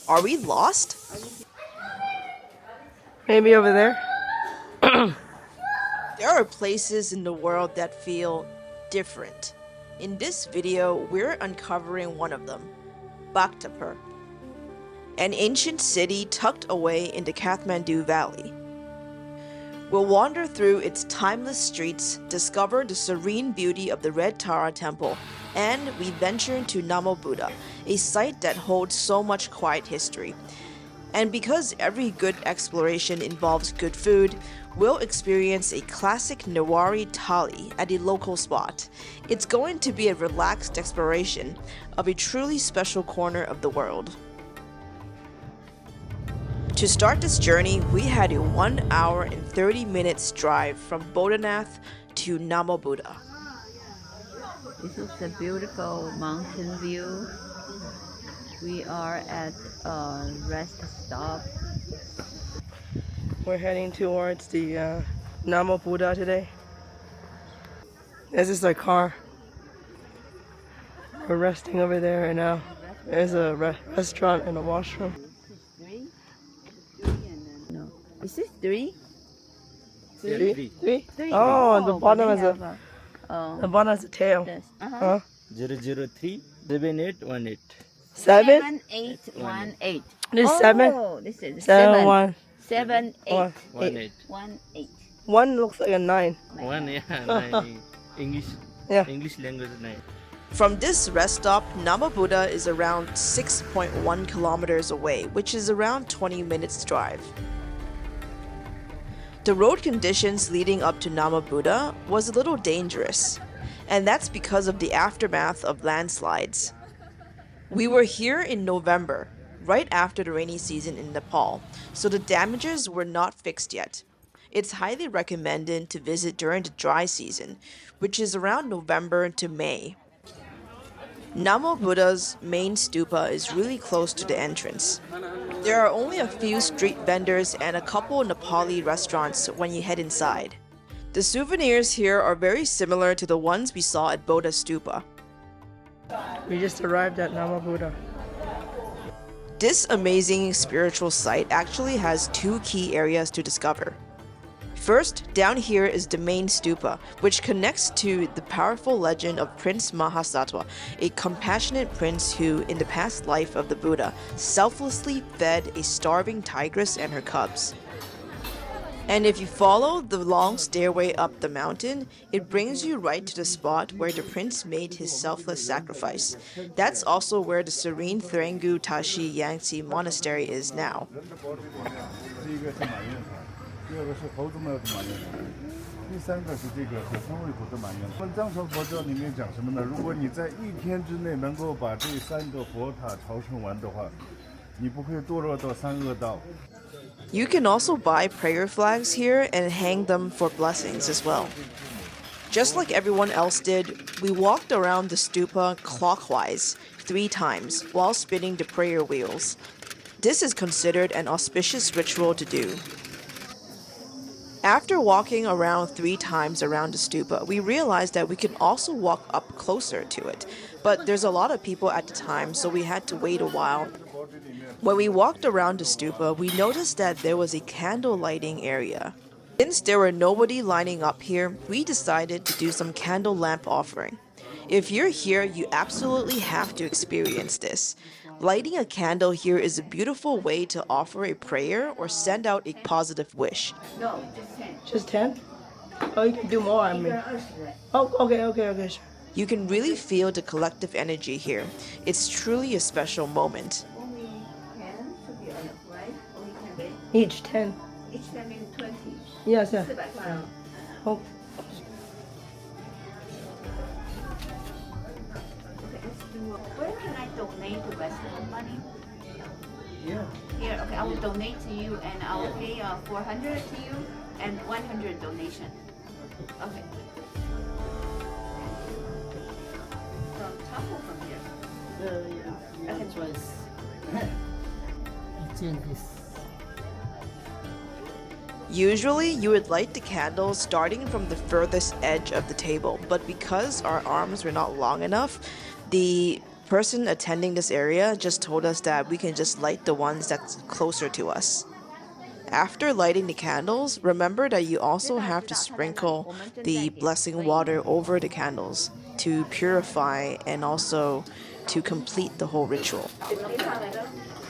Are we lost? Maybe over there? There are places in the world that feel different. In this video, we're uncovering one of them, Bhaktapur, an ancient city tucked away in the Kathmandu Valley. We'll wander through its timeless streets, discover the serene beauty of the Red Tara Temple, and we venture into Namo Buddha, a site that holds so much quiet history. And because every good exploration involves good food, we'll experience a classic Nepali Thali at a local spot. It's going to be a relaxed exploration of a truly special corner of the world. To start this journey, we had a 1 hour and 30 minutes drive from Bodhanath to Namo Buddha. This is a beautiful mountain view. We are at a rest stop. We're heading towards the Namo Buddha today. This is our car. We're resting over there right now. There's a restaurant and a washroom. Is this three? Three? Three. Oh, the bottom but has they a have the bottom has a tail. this. Huh? 003 7818. 7? 7818. This is 7? Oh, this is 7 1 7 8 1 18. 1 8. 1 looks like a 9. One, yeah, nine. English. Yeah. English language 9. From this rest stop, Namo Buddha is around 6.1 kilometers away, which is around 20 minutes drive. The road conditions leading up to Namo Buddha was a little dangerous, and that's because of the aftermath of landslides. We were here in November, right after the rainy season in Nepal, so the damages were not fixed yet. It's highly recommended to visit during the dry season, which is around November to May. Namo Buddha's main stupa is really close to the entrance. There are only a few street vendors and a couple Nepali restaurants when you head inside. The souvenirs here are very similar to the ones we saw at Bodha Stupa. We just arrived at Namo Buddha. This amazing spiritual site actually has two key areas to discover. First, down here is the main stupa, which connects to the powerful legend of Prince Mahasattva, a compassionate prince who, in the past life of the Buddha, selflessly fed a starving tigress and her cubs. And if you follow the long stairway up the mountain, it brings you right to the spot where the prince made his selfless sacrifice. That's also where the serene Thrangu Tashi Yangtze Monastery is now. 第二个是猴子们的满愿，第三个是这个可参为苦的满愿。我们藏传佛教里面讲什么呢？如果你在1天之内能够把这3个佛塔朝圣完的话，你不会堕落到3恶道。 You can also buy prayer flags here and hang them for blessings as well. Just like everyone else did, we walked around the stupa clockwise 3 times while spinning the prayer wheels. This is considered an auspicious ritual to do. After walking around 3 times around the stupa, we realized that we can also walk up closer to it, but there's a lot of people at the time, so we had to wait a while. When we walked around the stupa, we noticed that there was a candle lighting area. Since there were nobody lining up here, we decided to do some candle lamp offering. If you're here, you absolutely have to experience this. Lighting a candle here is a beautiful way to offer a prayer or send out a positive wish. No, just 10. Just 10? Oh, you can do more, I mean. Oh, okay, sure. You can really feel the collective energy here. It's truly a special moment. Only 10 should be enough, right? Only 10. Each 10. Each 10 means 20. Yes, yeah. 400 块。 Oh, Where can I donate the rest of the money? Yeah. Here, okay, I will donate to you and I will pay 400 to you and 100 donation. Okay. From top or from here? Yeah, it was. Usually, you would light the candles starting from the furthest edge of the table, but because our arms were not long enough, the person attending this area just told us that we can just light the ones that's closer to us. After lighting the candles, remember that you also have to sprinkle the blessing water over the candles to purify and also to complete the whole ritual.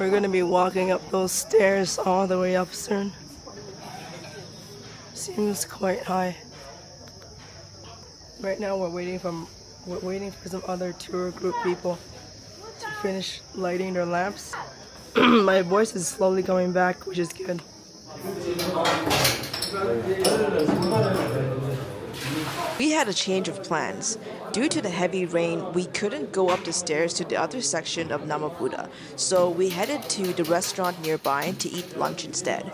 We're gonna be walking up those stairs all the way up soon. Seems quite high. Right now we're waiting for some other tour group people to finish lighting their lamps. My voice is slowly coming back, which is good. We had a change of plans. Due to the heavy rain, we couldn't go up the stairs to the other section of Namo Buddha, so we headed to the restaurant nearby to eat lunch instead.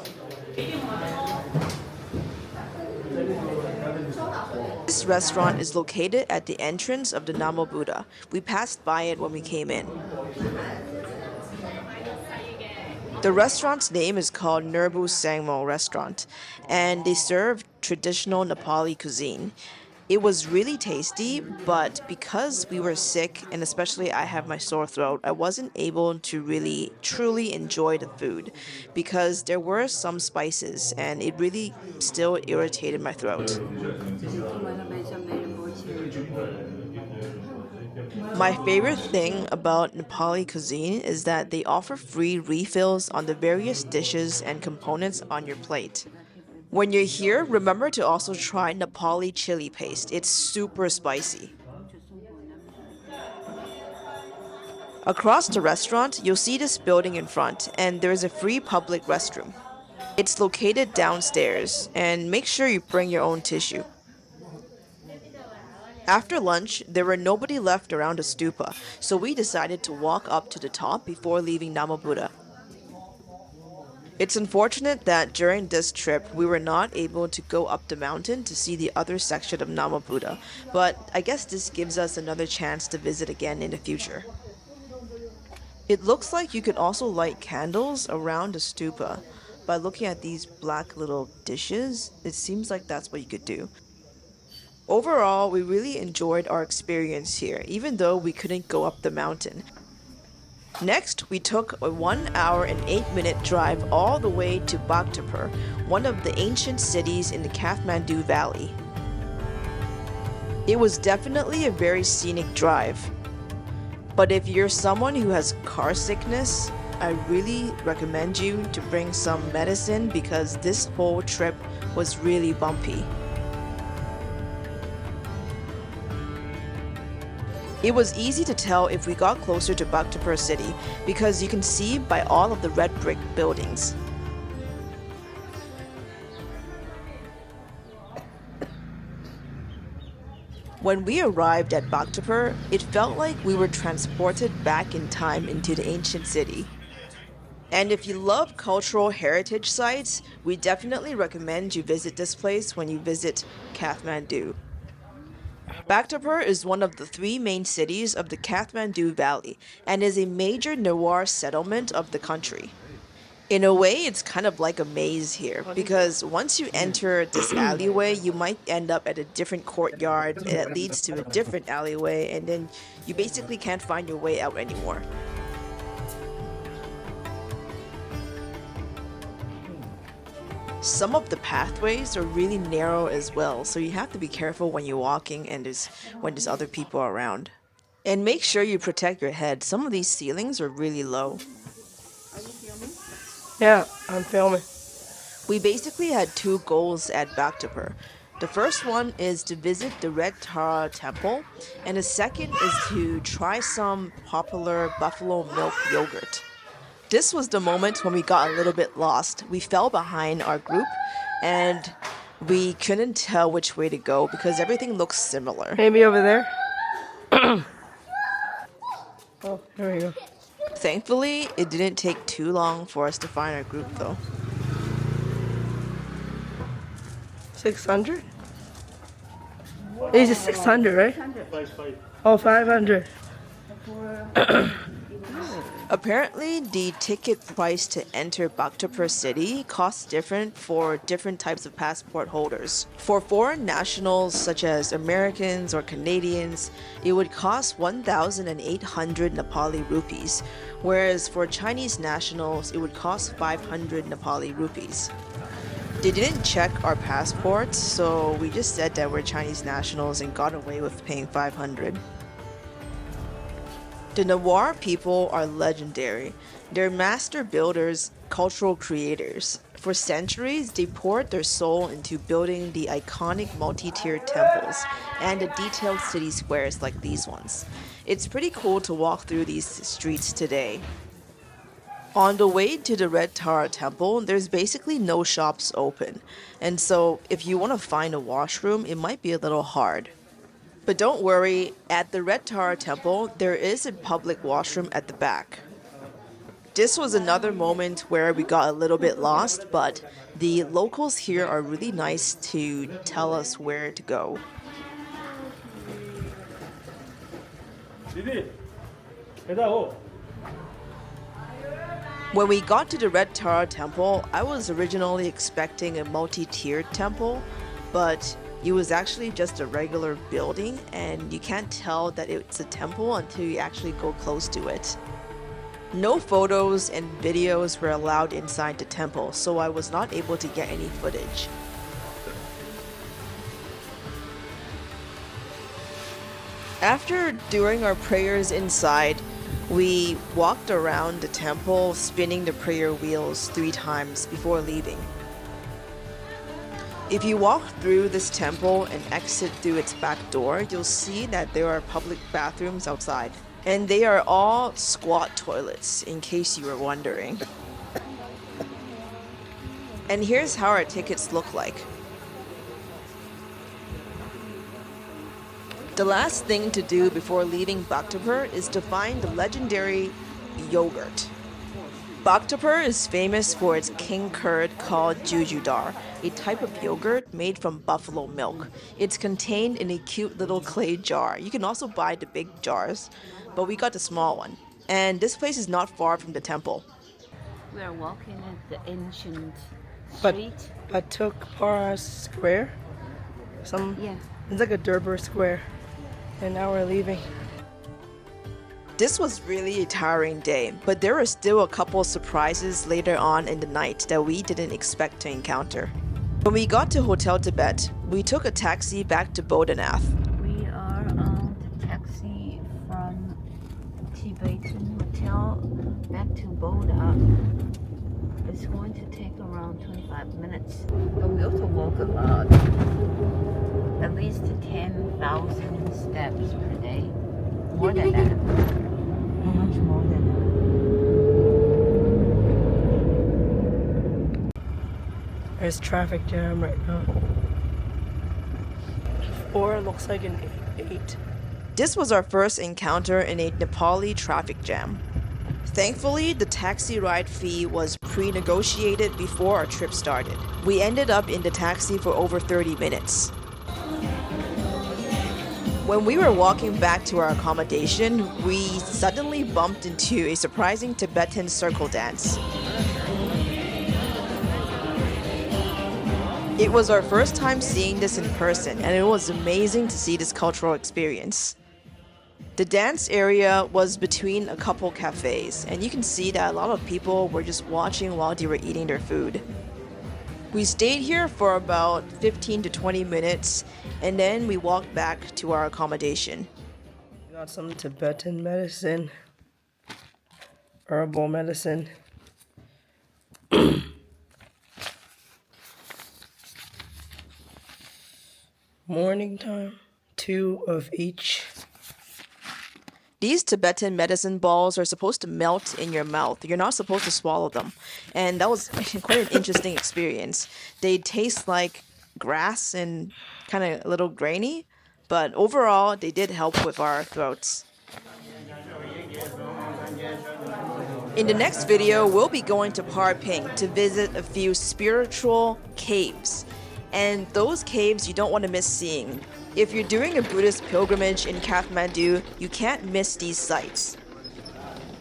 This restaurant is located at the entrance of the Namo Buddha. We passed by it when we came in. The restaurant's name is called Nerbu Sangmo Restaurant, and they serve traditional Nepali cuisine. It was really tasty, but because we were sick, and especially I have my sore throat, I wasn't able to really truly enjoy the food because there were some spices and it really still irritated my throat. My favorite thing about Nepali cuisine is that they offer free refills on the various dishes and components on your plate. When you're here, remember to also try Nepali chili paste. It's super spicy. Across the restaurant, you'll see this building in front, and there's a free public restroom. It's located downstairs, and make sure you bring your own tissue. After lunch, there were nobody left around the stupa, so we decided to walk up to the top before leaving Namo Buddha. It's unfortunate that during this trip, we were not able to go up the mountain to see the other section of Namo Buddha, but I guess this gives us another chance to visit again in the future. It looks like you could also light candles around the stupa. By looking at these black little dishes, it seems like that's what you could do. Overall, we really enjoyed our experience here, even though we couldn't go up the mountain. Next, we took a 1 hour and 8-minute drive all the way to Bhaktapur, one of the ancient cities in the Kathmandu Valley. It was definitely a very scenic drive. But if you're someone who has car sickness, I really recommend you to bring some medicine because this whole trip was really bumpy. It was easy to tell if we got closer to Bhaktapur city because you can see by all of the red brick buildings. When we arrived at Bhaktapur, it felt like we were transported back in time into the ancient city. And if you love cultural heritage sites, we definitely recommend you visit this place when you visit Kathmandu. Bhaktapur is one of the 3 main cities of the Kathmandu Valley and is a major Newar settlement of the country. In a way, it's kind of like a maze here because once you enter this alleyway, you might end up at a different courtyard that leads to a different alleyway, and then you basically can't find your way out anymore. Some of the pathways are really narrow as well, so you have to be careful when you're walking and when there's other people around. And make sure you protect your head. Some of these ceilings are really low. Are you filming? Yeah, I'm filming. We basically had 2 goals at Bhaktapur. The first one is to visit the Red Tara temple, and the second is to try some popular buffalo milk yogurt. This was the moment when we got a little bit lost. We fell behind our group and we couldn't tell which way to go because everything looks similar. Maybe over there? Oh, there we go. Thankfully, it didn't take too long for us to find our group though. 600? It's 600, right? Oh, 500. Apparently, the ticket price to enter Bhaktapur city costs different for different types of passport holders. For foreign nationals such as Americans or Canadians, it would cost 1,800 Nepali rupees, whereas for Chinese nationals, it would cost 500 Nepali rupees. They didn't check our passports, so we just said that we're Chinese nationals and got away with paying 500. The Nawar people are legendary. They're master builders, cultural creators. For centuries, they poured their soul into building the iconic multi-tiered temples and the detailed city squares like these ones. It's pretty cool to walk through these streets today. On the way to the Red Tara temple, there's basically no shops open. And so if you want to find a washroom, it might be a little hard. But don't worry, at the Red Tara temple, there is a public washroom at the back. This was another moment where we got a little bit lost, but the locals here are really nice to tell us where to go. When we got to the Red Tara temple, I was originally expecting a multi-tiered temple, but it was actually just a regular building, and you can't tell that it's a temple until you actually go close to it. No photos and videos were allowed inside the temple, so I was not able to get any footage. After doing our prayers inside, we walked around the temple, spinning the prayer wheels 3 times before leaving. If you walk through this temple and exit through its back door, you'll see that there are public bathrooms outside. And they are all squat toilets, in case you were wondering. And here's how our tickets look like. The last thing to do before leaving Bhaktapur is to find the legendary yogurt. Bhaktapur is famous for its king curd called Juju Dhau, a type of yogurt made from buffalo milk. It's contained in a cute little clay jar. You can also buy the big jars, but we got the small one. And this place is not far from the temple. We are walking at the ancient But street. took Para Square. Yeah. It's like a Durbar Square. And now we're leaving. This was really a tiring day, but there were still a couple surprises later on in the night that we didn't expect to encounter. When we got to Hotel Tibet, we took a taxi back to Bodhanath. We are on the taxi from Tibetan hotel back to Buddha. It's going to take around 25 minutes. But we also walk a lot. At least 10,000 steps per day. More than that. Much more than that. There's traffic jam right now. Or it looks like an 8. This was our first encounter in a Nepali traffic jam. Thankfully, the taxi ride fee was pre-negotiated before our trip started. We ended up in the taxi for over 30 minutes. When we were walking back to our accommodation, we suddenly bumped into a surprising Tibetan circle dance. It was our first time seeing this in person, and it was amazing to see this cultural experience. The dance area was between a couple cafes, and you can see that a lot of people were just watching while they were eating their food. We stayed here for about 15 to 20 minutes, and then we walked back to our accommodation. Got some Tibetan medicine, herbal medicine. Morning time, 2 of each. These Tibetan medicine balls are supposed to melt in your mouth. You're not supposed to swallow them. And that was quite an interesting experience. They taste like grass and kind of a little grainy, but overall, they did help with our throats. In the next video, we'll be going to Parping to visit a few spiritual caves. And those caves you don't want to miss seeing. If you're doing a Buddhist pilgrimage in Kathmandu, you can't miss these sites.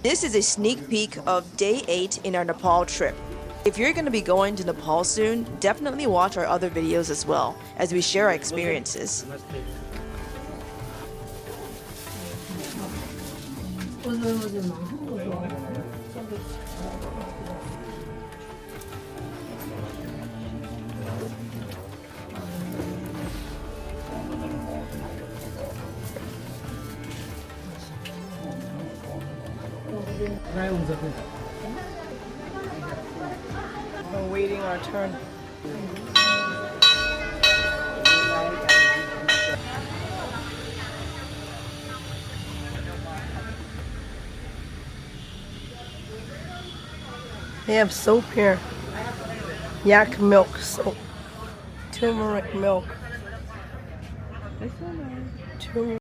This is a sneak peek of day 8 in our Nepal trip. If you're going to be going to Nepal soon, definitely watch our other videos as well, as we share our experiences. We're waiting our turn. They have soap here. Yak milk soap. Turmeric milk. Turmeric.